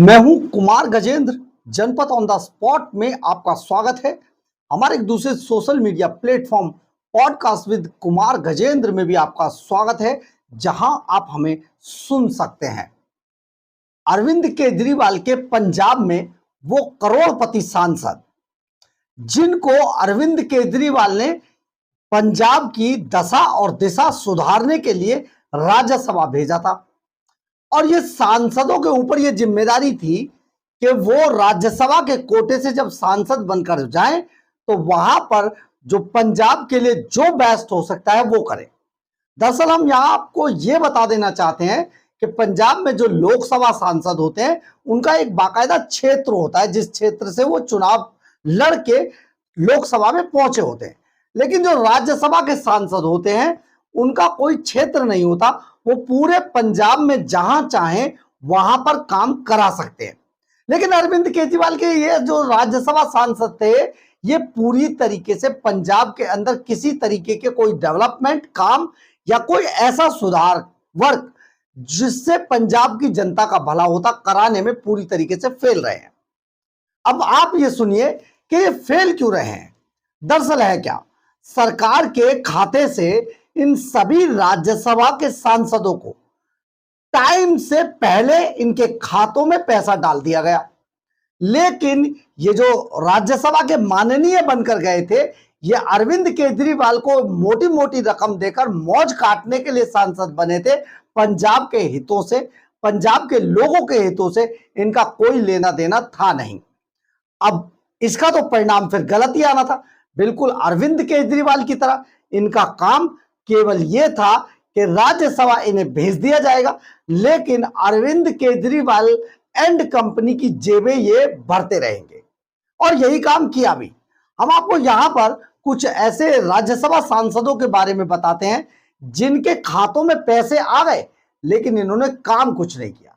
मैं हूं कुमार गजेंद्र। जनपद ऑन द स्पॉट में आपका स्वागत है। हमारे एक दूसरे social media platform podcast with Kumar Gajendra में भी आपका स्वागत है, जहां आप हमें सुन सकते हैं। अरविंद केजरीवाल के पंजाब में वो करोड़पति सांसद जिनको अरविंद केजरीवाल ने पंजाब की दशा और दिशा सुधारने के लिए राज्यसभा भेजा था, और ये सांसदों के ऊपर ये जिम्मेदारी थी कि वो राज्यसभा के कोटे से जब सांसद बनकर जाएं तो वहां पर जो पंजाब के लिए जो बेस्ट हो सकता है वो करें। दरअसल हम यहां आपको ये बता देना चाहते हैं कि पंजाब में जो लोकसभा सांसद होते हैं उनका एक बाकायदा क्षेत्र होता है, जिस क्षेत्र से वो चुनाव लड़के लोकसभा में पहुंचे होते हैं। लेकिन जो राज्यसभा के सांसद होते हैं उनका कोई क्षेत्र नहीं होता, वो पूरे पंजाब में जहां चाहें वहां पर काम करा सकते हैं। लेकिन अरविंद केजरीवाल के ये जो राज्यसभा सांसद थे, ये पूरी तरीके से पंजाब के अंदर किसी तरीके के कोई डेवलपमेंट काम या कोई ऐसा सुधार वर्क जिससे पंजाब की जनता का भला होता कराने में पूरी तरीके से फेल रहे हैं। अब आप ये सुनिए कि ये फेल क्यों रहे हैं। दरअसल है क्या, सरकार के खाते से इन सभी राज्यसभा के सांसदों को टाइम से पहले इनके खातों में पैसा डाल दिया गया। लेकिन ये जो राज्यसभा के माननीय बनकर गए थे, ये अरविंद केजरीवाल को मोटी मोटी रकम देकर मौज काटने के लिए सांसद बने थे। पंजाब के हितों से, पंजाब के लोगों के हितों से इनका कोई लेना देना था नहीं। अब इसका तो परिणाम फिर गलत ही आना था। बिल्कुल अरविंद केजरीवाल की तरह इनका काम केवल यह था कि राज्यसभा इन्हें भेज दिया जाएगा, लेकिन अरविंद केजरीवाल एंड कंपनी की जेबें ये भरते रहेंगे, और यही काम किया भी। हम आपको यहां पर कुछ ऐसे राज्यसभा सांसदों के बारे में बताते हैं जिनके खातों में पैसे आ गए लेकिन इन्होंने काम कुछ नहीं किया।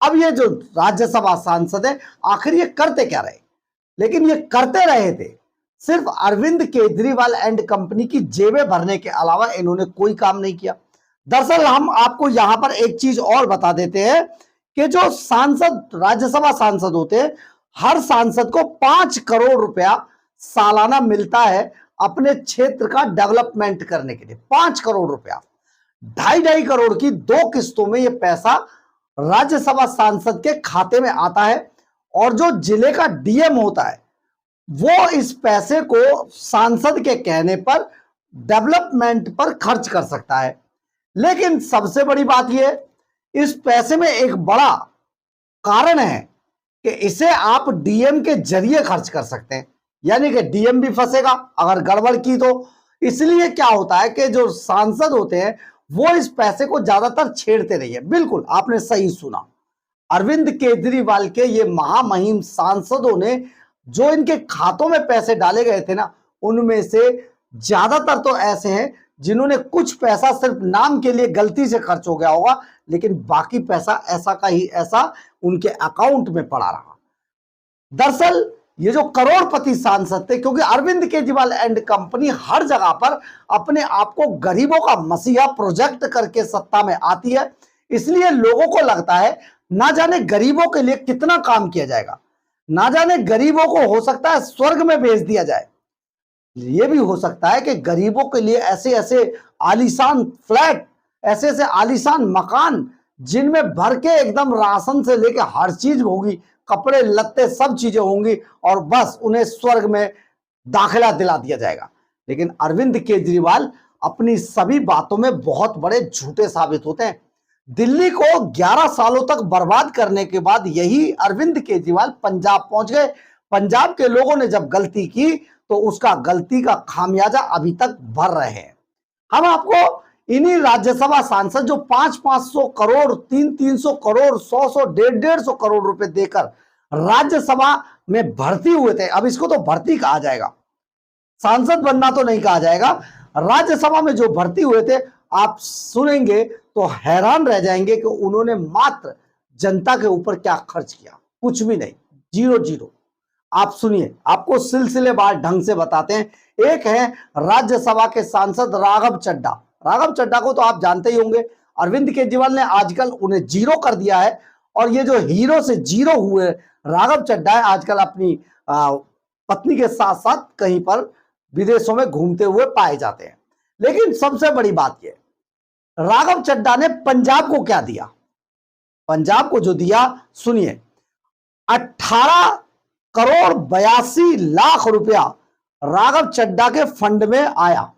अब ये जो राज्यसभा सांसद है, आखिर ये करते क्या रहे? लेकिन ये करते रहे थे सिर्फ अरविंद केजरीवाल एंड कंपनी की जेबें भरने के अलावा इन्होंने कोई काम नहीं किया। दरअसल हम आपको यहां पर एक चीज और बता देते हैं कि जो सांसद, राज्यसभा सांसद होते हैं, हर सांसद को 5 करोड़ रुपया सालाना मिलता है अपने क्षेत्र का डेवलपमेंट करने के लिए। 5 करोड़ रुपया 2.5 करोड़ की 2 किस्तों में यह पैसा राज्यसभा सांसद के खाते में आता है, और जो जिले का डीएम होता है वो इस पैसे को सांसद के कहने पर डेवलपमेंट पर खर्च कर सकता है। लेकिन सबसे बड़ी बात यह, इस पैसे में एक बड़ा कारण है कि इसे आप डीएम के जरिए खर्च कर सकते हैं, यानी कि डीएम भी फंसेगा अगर गड़बड़ की तो। इसलिए क्या होता है कि जो सांसद होते हैं वो इस पैसे को ज्यादातर छेड़ते नहीं है। बिल्कुल आपने सही सुना, अरविंद केजरीवाल के ये महामहिम सांसदों ने जो इनके खातों में पैसे डाले गए थे ना, उनमें से ज्यादातर तो ऐसे हैं जिन्होंने कुछ पैसा सिर्फ नाम के लिए गलती से खर्च हो गया होगा, लेकिन बाकी पैसा ऐसा का ही ऐसा उनके अकाउंट में पड़ा रहा। दरअसल ये जो करोड़पति सांसद थे, क्योंकि अरविंद केजरीवाल एंड कंपनी हर जगह पर अपने आप को गरीबों का मसीहा प्रोजेक्ट करके सत्ता में आती है, इसलिए लोगों को लगता है ना जाने गरीबों के लिए कितना काम किया जाएगा, ना जाने गरीबों को हो सकता है स्वर्ग में भेज दिया जाए। यह भी हो सकता है कि गरीबों के लिए ऐसे ऐसे आलीशान फ्लैट, ऐसे ऐसे आलीशान मकान जिनमें भर के एकदम राशन से लेकर हर चीज होगी, कपड़े लत्ते सब चीजें होंगी, और बस उन्हें स्वर्ग में दाखिला दिला दिया जाएगा। लेकिन अरविंद केजरीवाल अपनी सभी बातों में बहुत बड़े झूठे साबित होते हैं। दिल्ली को 11 सालों तक बर्बाद करने के बाद यही अरविंद केजरीवाल पंजाब पहुंच गए। पंजाब के लोगों ने जब गलती की तो उसका गलती का खामियाजा अभी तक भर रहे हैं। हम आपको इन्हीं राज्यसभा सांसद जो 500-500 करोड़, 300-300 करोड़, 100-100, 150-150 करोड़ रुपए देकर राज्यसभा में भर्ती हुए थे, अब इसको तो भर्ती कहा जाएगा, सांसद बनना तो नहीं कहा जाएगा। राज्यसभा में जो भर्ती हुए थे, आप सुनेंगे तो हैरान रह जाएंगे कि उन्होंने मात्र जनता के ऊपर क्या खर्च किया। कुछ भी नहीं, 0-0। आप सुनिए, आपको सिलसिलेवार ढंग से बताते हैं। एक है राज्यसभा के सांसद राघव चड्ढा। राघव चड्ढा को तो आप जानते ही होंगे, अरविंद केजरीवाल ने आजकल उन्हें 0 कर दिया है, और ये जो हीरो से जीरो हुए राघव चड्ढा है, आजकल अपनी पत्नी के साथ साथ कहीं पर विदेशों में घूमते हुए पाए जाते हैं। लेकिन सबसे बड़ी बात यह, राघव चड्ढा ने पंजाब को क्या दिया? पंजाब को जो दिया सुनिए, 18 करोड़ 82 लाख रुपया राघव चड्ढा के फंड में आया।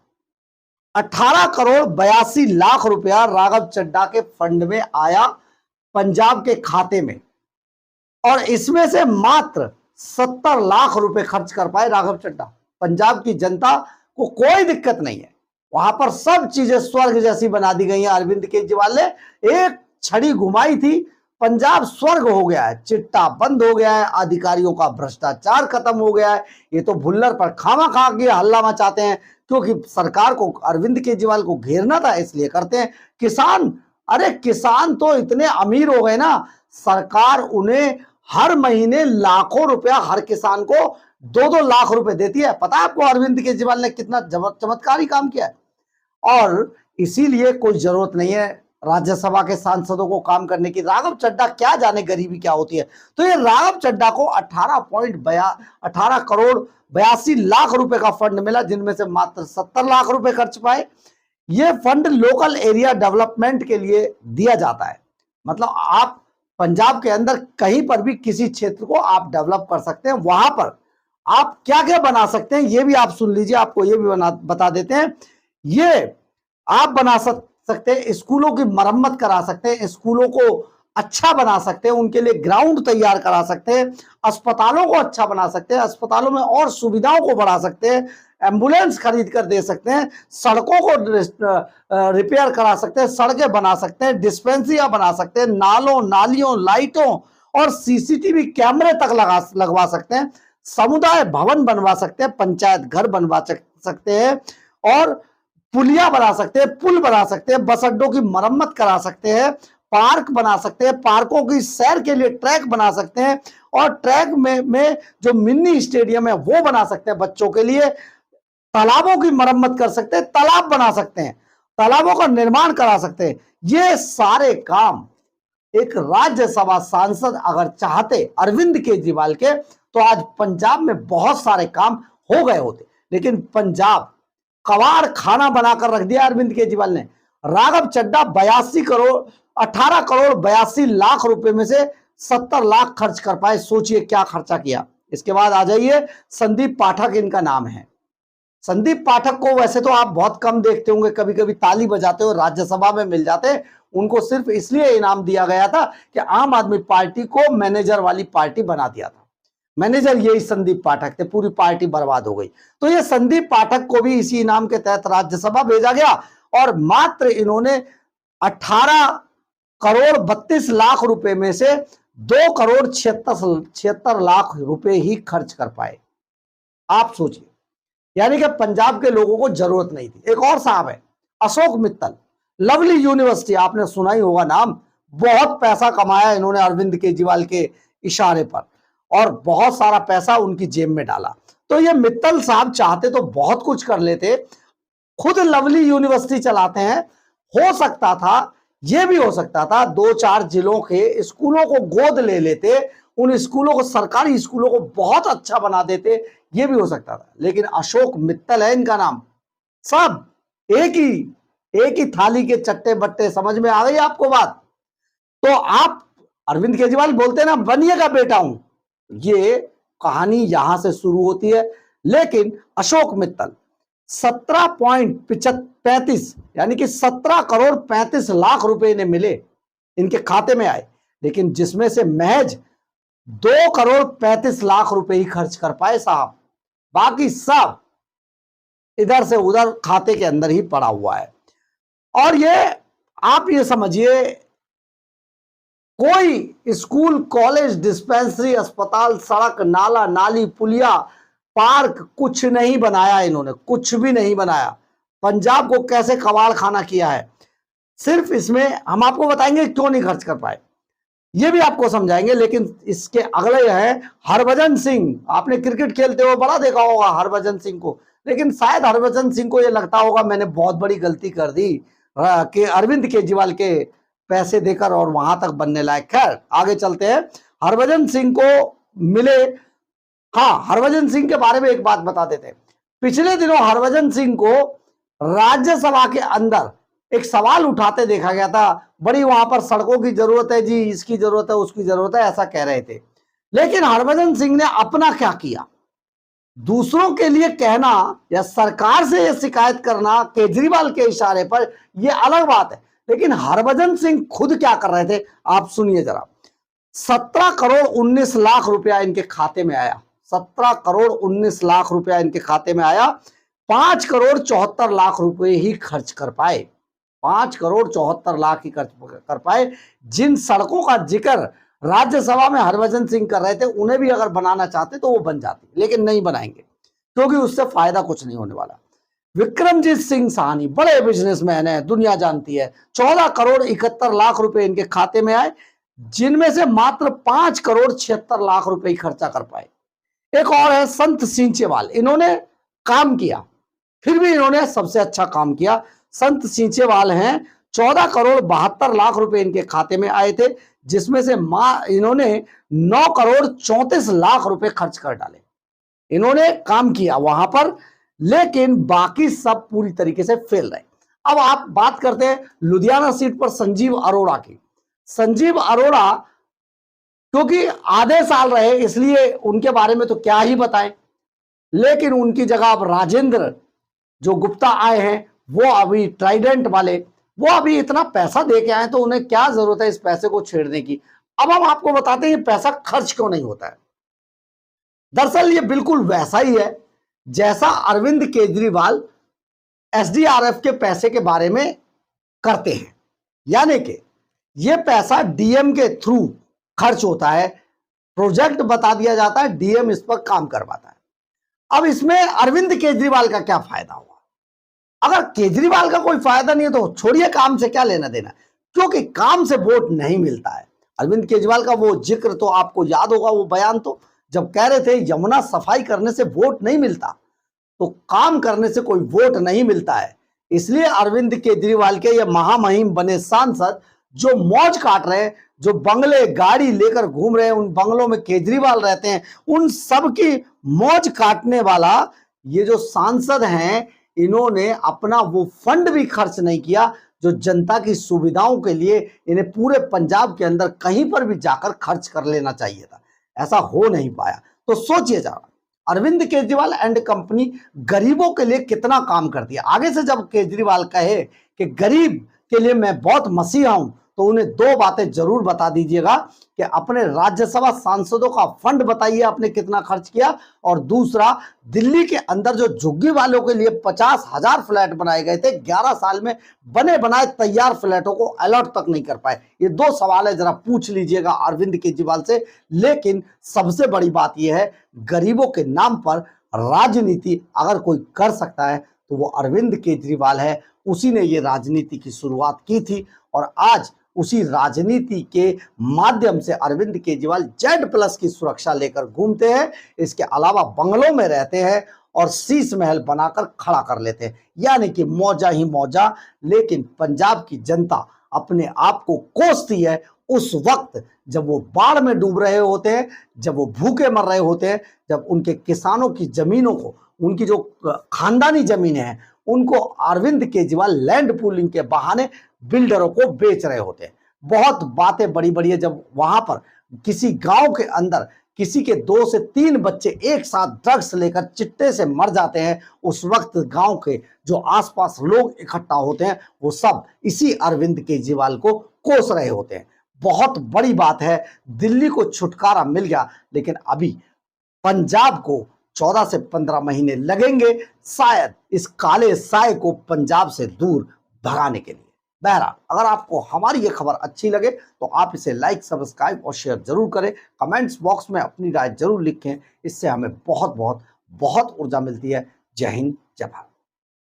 18 करोड़ 82 लाख रुपया राघव चड्ढा के फंड में आया पंजाब के खाते में, और इसमें से मात्र 70 लाख रुपए खर्च कर पाए राघव चड्ढा। पंजाब की जनता को कोई दिक्कत नहीं है, वहां पर सब चीजें स्वर्ग जैसी बना दी गई हैं। अरविंद केजरीवाल ने एक छड़ी घुमाई थी, पंजाब स्वर्ग हो गया है, चिट्टा बंद हो गया है, अधिकारियों का भ्रष्टाचार खत्म हो गया है। ये तो भुल्लर पर खामा खा के हल्ला मचाते हैं, क्योंकि सरकार को अरविंद केजरीवाल को घेरना था इसलिए करते हैं। किसान, अरे किसान तो इतने अमीर हो गए ना, सरकार उन्हें हर महीने लाखों रुपया हर किसान को 2-2 लाख रुपए देती है। पता है आपको अरविंद केजरीवाल ने कितना चमत्कारी काम किया है? और इसीलिए कोई जरूरत नहीं है राज्यसभा के सांसदों को काम करने की। राघव चड्ढा क्या जाने गरीबी क्या होती है। तो ये राघव चड्ढा को 18 करोड़ 82 लाख रुपए का फंड मिला, जिनमें से मात्र 70 लाख रुपए खर्च पाए। ये फंड लोकल एरिया डेवलपमेंट के लिए दिया जाता है। मतलब आप पंजाब के अंदर कहीं पर भी किसी क्षेत्र को आप डेवलप कर सकते हैं, वहां पर आप क्या क्या बना सकते हैं ये भी आप सुन लीजिए। आपको ये भी बता देते हैं, ये आप बना सकते हैं, स्कूलों की मरम्मत करा सकते हैं, स्कूलों को अच्छा बना सकते हैं, उनके लिए ग्राउंड तैयार करा सकते हैं, अस्पतालों को अच्छा बना सकते हैं, अस्पतालों में और सुविधाओं को बढ़ा सकते हैं, एम्बुलेंस खरीद कर दे सकते हैं, सड़कों को रिपेयर करा सकते हैं, सड़कें बना सकते हैं, डिस्पेंसरियां बना सकते हैं, नालों नालियों लाइटों और सीसीटीवी कैमरे तक लगवा सकते हैं, समुदाय भवन बनवा सकते हैं, पंचायत घर बनवा सकते हैं, और पुलिया बना सकते हैं, पुल बना सकते हैं, बस अड्डों की मरम्मत करा सकते हैं, पार्क बना सकते हैं, पार्कों की सैर के लिए ट्रैक बना सकते हैं, और ट्रैक में जो मिनी स्टेडियम है वो बना सकते हैं बच्चों के लिए, तालाबों की मरम्मत कर सकते हैं, तालाब बना सकते हैं, तालाबों का निर्माण करा सकते हैं। ये सारे काम एक राज्यसभा सांसद अगर चाहते अरविंद केजरीवाल के, तो आज पंजाब में बहुत सारे काम हो गए होते। लेकिन पंजाब कबाड़ खाना बनाकर रख दिया अरविंद केजरीवाल ने। राघव चड्ढा 18 करोड़ 82 लाख रुपए में से 70 लाख खर्च कर पाए। सोचिए क्या खर्चा किया। इसके बाद आ जाइए, संदीप पाठक इनका नाम है। संदीप पाठक को वैसे तो आप बहुत कम देखते होंगे, कभी कभी ताली बजाते हो राज्यसभा में मिल जाते हैं। उनको सिर्फ इसलिए इनाम दिया गया था कि आम आदमी पार्टी को मैनेजर वाली पार्टी बना दिया था। मैनेजर यही संदीप पाठक थे, पूरी पार्टी बर्बाद हो गई। तो ये संदीप पाठक को भी इसी इनाम के तहत राज्यसभा भेजा गया, और मात्र इन्होंने 18 करोड़ 32 लाख रुपए में से 2 करोड़ 76 लाख रुपए ही खर्च कर पाए। आप सोचिए, यानी कि पंजाब के लोगों को जरूरत नहीं थी। एक और साहब है अशोक मित्तल, लवली यूनिवर्सिटी, आपने सुना ही होगा नाम। बहुत पैसा कमाया इन्होंने अरविंद केजरीवाल के इशारे पर, और बहुत सारा पैसा उनकी जेब में डाला। तो ये मित्तल साहब चाहते तो बहुत कुछ कर लेते, खुद लवली यूनिवर्सिटी चलाते हैं। हो सकता था, ये भी हो सकता था 2-4 जिलों के स्कूलों को गोद ले लेते, उन स्कूलों को, सरकारी स्कूलों को बहुत अच्छा बना देते, ये भी हो सकता था। लेकिन अशोक मित्तल है इनका नाम। सब एक ही थाली के चट्टे बट्टे। समझ में आ गई आपको बात? तो आप अरविंद केजरीवाल बोलते हैं ना, बनिएगा बेटा हूं, ये कहानी यहां से शुरू होती है। लेकिन अशोक मित्तल 17.35 यानी कि 17 करोड़ 35 लाख रुपए इन्हें मिले, इनके खाते में आए, लेकिन जिसमें से महज 2 करोड़ 35 लाख रुपए ही खर्च कर पाए साहब। बाकी सब इधर से उधर खाते के अंदर ही पड़ा हुआ है। और ये आप ये समझिए, कोई स्कूल, कॉलेज, डिस्पेंसरी, अस्पताल, सड़क, नाला, नाली, पुलिया, पार्क कुछ नहीं बनाया इन्होंने, कुछ भी नहीं बनाया। पंजाब को कैसे कबाड़ खाना किया है, सिर्फ इसमें हम आपको बताएंगे क्यों नहीं खर्च कर पाए, ये भी आपको समझाएंगे। लेकिन इसके अगले है हरभजन सिंह। आपने क्रिकेट खेलते हुए बड़ा देखा होगा हरभजन सिंह को, लेकिन शायद हरभजन सिंह को ये लगता होगा मैंने बहुत बड़ी गलती कर दी कि अरविंद केजरीवाल के पैसे देकर और वहां तक बनने लायक। खैर आगे चलते हैं। हरभजन सिंह को मिले, हाँ हरभजन सिंह के बारे में एक बात बता देते हैं। पिछले दिनों हरभजन सिंह को राज्यसभा के अंदर एक सवाल उठाते देखा गया था। बड़ी वहां पर सड़कों की जरूरत है जी, इसकी जरूरत है, उसकी जरूरत है, ऐसा कह रहे थे। लेकिन हरभजन सिंह ने अपना क्या किया, दूसरों के लिए कहना या सरकार से यह शिकायत करना केजरीवाल के इशारे पर, यह अलग बात है। लेकिन हरभजन सिंह खुद क्या कर रहे थे आप सुनिए जरा। 17 करोड़ 19 लाख रुपया इनके खाते में आया। 17 करोड़ 19 लाख रुपया इनके खाते में आया। 5 करोड़ 74 लाख रुपए ही खर्च कर पाए। 5 करोड़ 74 लाख ही खर्च कर पाए। जिन सड़कों का जिक्र राज्यसभा में हरभजन सिंह कर रहे थे, उन्हें भी अगर बनाना चाहते तो वो बन जाती, लेकिन नहीं बनाएंगे क्योंकि उससे फायदा कुछ नहीं होने वाला। विक्रमजीत सिंह साहनी बड़े बिजनेसमैन है, दुनिया जानती है। 14 करोड़ 71 लाख रुपए इनके खाते में आए, जिनमें से मात्र 5 करोड़ 76 लाख रुपए ही खर्चा कर पाए। एक और है संत सींचेवाल, इन्होंने काम किया, फिर भी इन्होंने सबसे अच्छा काम किया। संत सींचेवाल हैं, 14 करोड़ 72 लाख रुपए इनके खाते में आए थे, जिसमें से इन्होंने 9 करोड़ 34 लाख रुपए खर्च कर डाले। इन्होंने काम किया वहां पर, लेकिन बाकी सब पूरी तरीके से फेल रहे। अब आप बात करते हैं लुधियाना सीट पर संजीव अरोड़ा की। संजीव अरोड़ा क्योंकि आधे साल रहे, इसलिए उनके बारे में तो क्या ही बताएं। लेकिन उनकी जगह अब राजेंद्र जो गुप्ता आए हैं, वो अभी ट्राइडेंट वाले, वो अभी इतना पैसा दे के आए, तो उन्हें क्या जरूरत है इस पैसे को छेड़ने की। अब हम आपको बताते हैं ये पैसा खर्च क्यों नहीं होता है। दरअसल ये बिल्कुल वैसा ही है जैसा अरविंद केजरीवाल एसडीआरएफ के पैसे के बारे में करते हैं, यानी कि ये पैसा डीएम के थ्रू खर्च होता है, प्रोजेक्ट बता दिया जाता है, डीएम इस पर काम करवाता है। अब इसमें अरविंद केजरीवाल का क्या फायदा हुआ? अगर केजरीवाल का कोई फायदा नहीं है तो छोड़िए, काम से क्या लेना देना, क्योंकि काम से वोट नहीं मिलता है। अरविंद केजरीवाल का वो जिक्र तो आपको याद होगा, वो बयान तो जब कह रहे थे यमुना सफाई करने से वोट नहीं मिलता, तो काम करने से कोई वोट नहीं मिलता है। इसलिए अरविंद केजरीवाल के ये महामहिम बने सांसद जो मौज काट रहे हैं, जो बंगले गाड़ी लेकर घूम रहे हैं, उन बंगलों में केजरीवाल रहते हैं, उन सब की मौज काटने वाला ये जो सांसद हैं, इन्होंने अपना वो फंड भी खर्च नहीं किया जो जनता की सुविधाओं के लिए इन्हें पूरे पंजाब के अंदर कहीं पर भी जाकर खर्च कर लेना चाहिए था। ऐसा हो नहीं पाया। तो सोचिए जरा, अरविंद केजरीवाल एंड कंपनी गरीबों के लिए कितना काम करती है। आगे से जब केजरीवाल कहे कि गरीब के लिए मैं बहुत मसीहा हूं, तो उन्हें दो बातें जरूर बता दीजिएगा कि अपने राज्यसभा सांसदों का फंड बताइए आपने कितना खर्च किया, और दूसरा दिल्ली के अंदर जो झुग्गी वालों के लिए 50,000 फ्लैट बनाए गए थे, 11 साल में बने बनाए तैयार फ्लैटों को अलॉट तक नहीं कर पाए। ये दो सवाल है, जरा पूछ लीजिएगा अरविंद केजरीवाल से। लेकिन सबसे बड़ी बात यह है, गरीबों के नाम पर राजनीति अगर कोई कर सकता है तो वो अरविंद केजरीवाल है। उसी ने ये राजनीति की शुरुआत की थी और आज उसी राजनीति के माध्यम से अरविंद केजरीवाल Z+ की सुरक्षा लेकर घूमते हैं। इसके अलावा बंगलों में रहते हैं और शीश महल बनाकर खड़ा कर लेते हैं, यानी कि मौजा ही मौजा। लेकिन पंजाब की जनता अपने आप को कोसती है उस वक्त जब वो बाढ़ में डूब रहे होते हैं, जब वो भूखे मर रहे होते हैं, जब उनके किसानों की जमीनों को, उनकी जो खानदानी जमीनें हैं, उनको अरविंद केजरीवाल लैंड पूलिंग के बहाने बिल्डरों को बेच रहे होते हैं। बहुत बातें बड़ी बड़ी है। जब वहां पर किसी गांव के अंदर किसी के 2 से 3 बच्चे एक साथ ड्रग्स लेकर चिट्टे से मर जाते हैं, उस वक्त गांव के जो आसपास लोग इकट्ठा होते हैं, वो सब इसी अरविंद केजरीवाल को कोस रहे होते हैं। बहुत बड़ी बात है, दिल्ली को छुटकारा मिल गया, लेकिन अभी पंजाब को 14 से 15 महीने लगेंगे शायद इस काले साए को पंजाब से दूर भगाने के लिए। बहरहाल, अगर आपको हमारी ये खबर अच्छी लगे तो आप इसे लाइक, सब्सक्राइब और शेयर जरूर करें। कमेंट्स बॉक्स में अपनी राय जरूर लिखें, इससे हमें बहुत बहुत बहुत ऊर्जा मिलती है। जय हिंद, जय भारत।